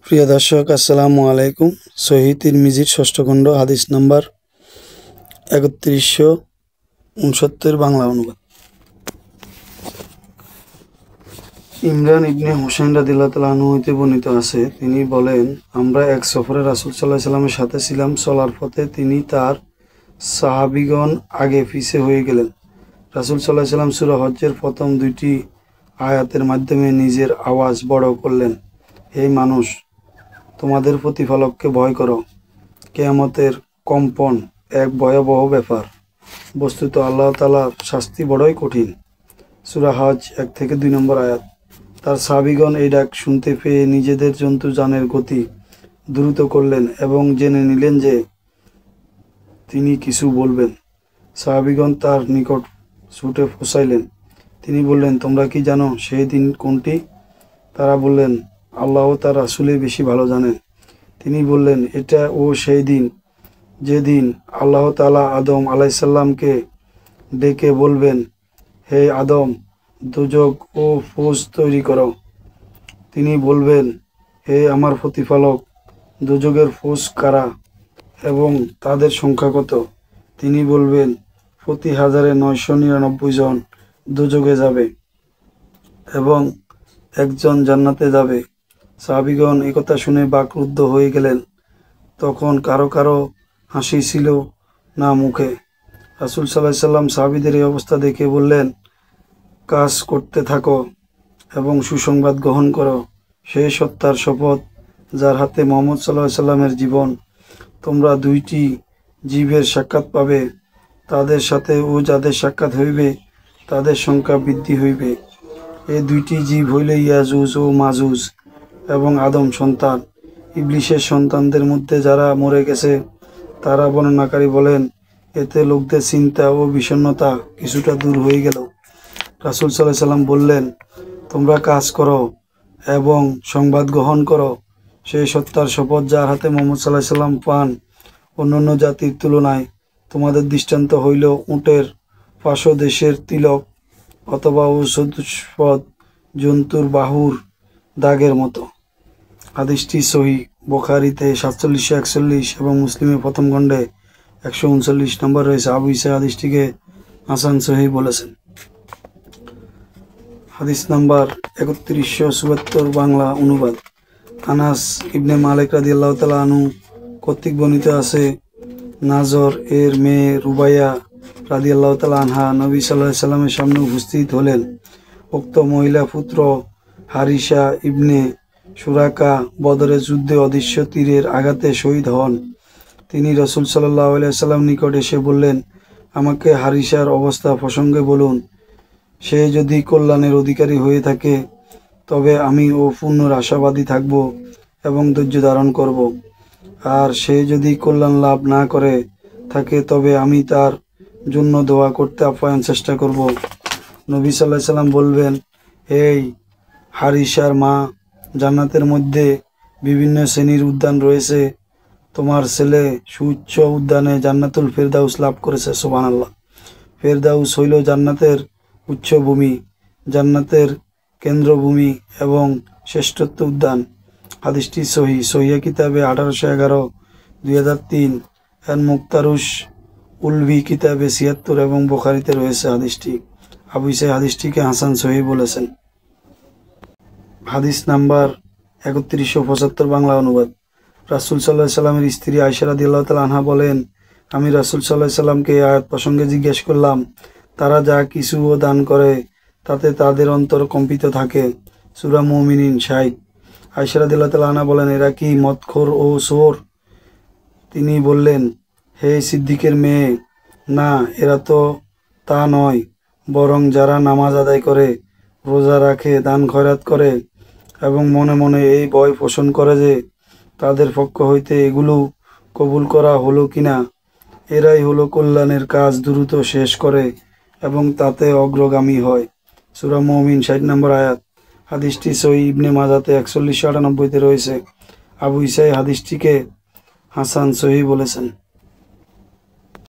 প্রিয় দর্শক, আসসালামু আলাইকুম। সহিহ তিরমিজির ষষ্ঠ খণ্ড হাদিস নাম্বার ৩১৬৯ বাংলা অনুবাদ। ইমরান ইবনে হুসাইন রাদিয়াল্লাহু তাআলা আনহু হইতে বর্ণিত আছে, তিনি বলেন, আমরা এক সফরে রাসূল সাল্লাল্লাহু আলাইহি সাল্লামের সাথে ছিলাম। চলার পথে তিনি তার সাহাবীগণ আগে পিছে হয়ে গেলেন। রাসূল সাল্লাল্লাহু আলাইহি সাল্লাম সূরা হজ্জের প্রথম দুইটি আয়াতের মাধ্যমে নিজের আওয়াজ বড় করলেন, হে মানুষ, তোমাদের প্রতিপালককে ভয় করো। কিয়ামতের কম্পন এক ভয়াবহ ব্যাপার। বস্তুত আল্লাহ তাআলার শাস্তি বড়ই কঠিন। সূরা হজ 1-2 নম্বর আয়াত। তার সাহাবীগণ এই ডাক শুনতে পেয়ে নিজেদের জন্তুযানের গতি দ্রুত করলেন এবং জেনে নিলেন যে তিনি কিছু বলবেন। সাহাবীগণ তার নিকট ছুটে পৌঁছাইলেন। তিনি বললেন, তোমরা কি জানো সেই দিন কোনটি? তারা বললেন, আল্লাহ ও তার রাসূলই বেশি ভালো জানেন। তিনি বললেন, এটা সেই দিন যেদিন আল্লাহ তাআলা আদম আলাইহিস সালামকে ডেকে বলবেন, হে আদম, দোজখ ও ফৌজ তৈরি করো। তিনি বলবেন, হে আমার প্রতিপালক, দোজখের ফৌজ কারা এবং তাদের সংখ্যা কত? তিনি বলবেন, প্রতি 1099 জন দোজখে যাবে এবং একজন জান্নাতে যাবে। সাহাবীগণ একথা শুনে বাকরুদ্ধ হয়ে গেলেন। তখন কারো কারো হাসি ছিল না মুখে। রাসূল সাল্লাল্লাহু আলাইহি সাল্লাম সাহাবীদের এই অবস্থা দেখে বললেন, কাজ করতে থাকো এবং সুসংবাদ গ্রহণ করো। সেই সত্তার শপথ যার হাতে মুহাম্মদ সাল্লাল্লাহু আলাইহি সাল্লামের জীবন, তোমরা দুইটি জীবের সাক্ষাৎ পাবে, তাদের সাথে ও যাদের সাক্ষাৎ হইবে তাদের সংখ্যা বৃদ্ধি হইবে। এই দুইটি জীব হইলে ইয়াজুজ ও মাজুজ এবং আদম সন্তান। ইবলীসের সন্তানদের মধ্যে যারা মরে গেছে তারা বর্ণনাকারী বলেন, এতে লোকদের চিন্তা ও বিষণ্ণতা কিছুটা দূর হয়ে গেল। রাসূল সাল্লাল্লাহু আলাইহি সাল্লাম বললেন, তোমরা কাজ করো এবং সংবাদ গ্রহণ করো। সেই সত্তার শপথ যার হাতে মুহাম্মদ সাল্লাল্লাহু আলাইহি সাল্লাম প্রাণ অন্যান্য জাতির তুলনায় তোমাদের দৃষ্টান্ত হইল উটের পার্শ্বদেশের তিলক অথবা ও চতুষ্পদ জন্তুর বাহুর দাগের মতো। হাদিসটি সহিহ বুখারীতে 4741 এবং মুসলিমের প্রথম খণ্ডে 139 নম্বর রয়েছে। আবু ঈসা হাদিসটিকে হাসান সহিহ বলেছেন। হাদিস নাম্বার ৩১৭৪ বাংলা অনুবাদ। আনাস ইবনে মালিক রাদিয়াল্লাহু তাআলা আনহু কর্তৃক বর্ণিত আছে, নাজর এর মেয়ে রুবাইয়া রাদিয়াল্লাহু তাআলা আনহা নবী সাল্লাল্লাহু আলাইহি সাল্লামের সামনে উপস্থিত হলেন। উক্ত মহিলা পুত্র হারিসা ইবনে সুরাকা বদরের যুদ্ধে অদৃশ্য তীরের আঘাতে শহীদ হন। তিনি রাসূল সাল্লাল্লাহু আলাইহি সাল্লাম নিকট এসে বললেন, আমাকে হারিসার অবস্থা প্রসঙ্গে বলুন। সে যদি কল্যাণের অধিকারী হয়ে থাকে তবে আমি ও পূর্ণ আশাবাদী থাকব এবং ধৈর্য ধারণ করব, আর সে যদি কল্যাণ লাভ না করে থাকে তবে আমি তার জন্য দোয়া করতে আপ্যায়ন চেষ্টা করব। নবী সাল্লাল্লাহু আলাইহি সাল্লাম বলবেন, এই হারিসার মা, জান্নাতের মধ্যে বিভিন্ন শ্রেণীর উদ্যান রয়েছে। তোমার ছেলে সুউচ্চ উদ্যানে জান্নাতুল ফেরদাউস লাভ করেছে। সুবহানাল্লাহ। ফেরদাউস হইল জান্নাতের উচ্চভূমি, জান্নাতের কেন্দ্রভূমি এবং শ্রেষ্ঠত্ব উদ্যান। হাদিসটি সহিহ কিতাবে 1811, 2003 এর মুক্তারুস উলভি কিতাবে 76 এবং বুখারীতে রয়েছে হাদিসটি। আবু ঈসা হাদিসটিকে হাসান সহিহ বলেছেন। হাদিস নাম্বার ৩১৭৫ বাংলা অনুবাদ। রাসূল সাল্লাল্লাহু আলাইহি সাল্লামের স্ত্রী আয়েশা রাদিয়াল্লাহু তাআলা আনহা বলেন, আমি রাসূল সাল্লাল্লাহু আলাইহি সাল্লামকে এই আয়াত প্রসঙ্গে জিজ্ঞেস করলাম, তারা যা কিছু দান করে তাতে তাদের অন্তর কম্পিত থাকে। সূরা মুমিনুন 60। আয়েশা রাদিয়াল্লাহু তাআলা আনহা বলেন, এরা কি মদখোর ও চোর? তিনি বললেন, হে সিদ্দিকের মেয়ে, না, এরা তো তা নয়, বরং যারা নামাজ আদায় করে, রোজা রাখে, দান খয়রাত করে এবং মনে মনে এই ভয় পোষণ করে যে তাদের পক্ষ হইতে এগুলো কবুল করা হলো কিনা, এরাই হলো কল্যাণের কাজ দ্রুত শেষ করে এবং তাতে অগ্রগামী হয়। সূরা মুমিন 60 নম্বর আয়াত। হাদিসটি সহিহ ইবনে মাজাতে 4198 রয়েছে। আবু ঈসা হাদিসটিকে হাসান সহিহ বলেছেন।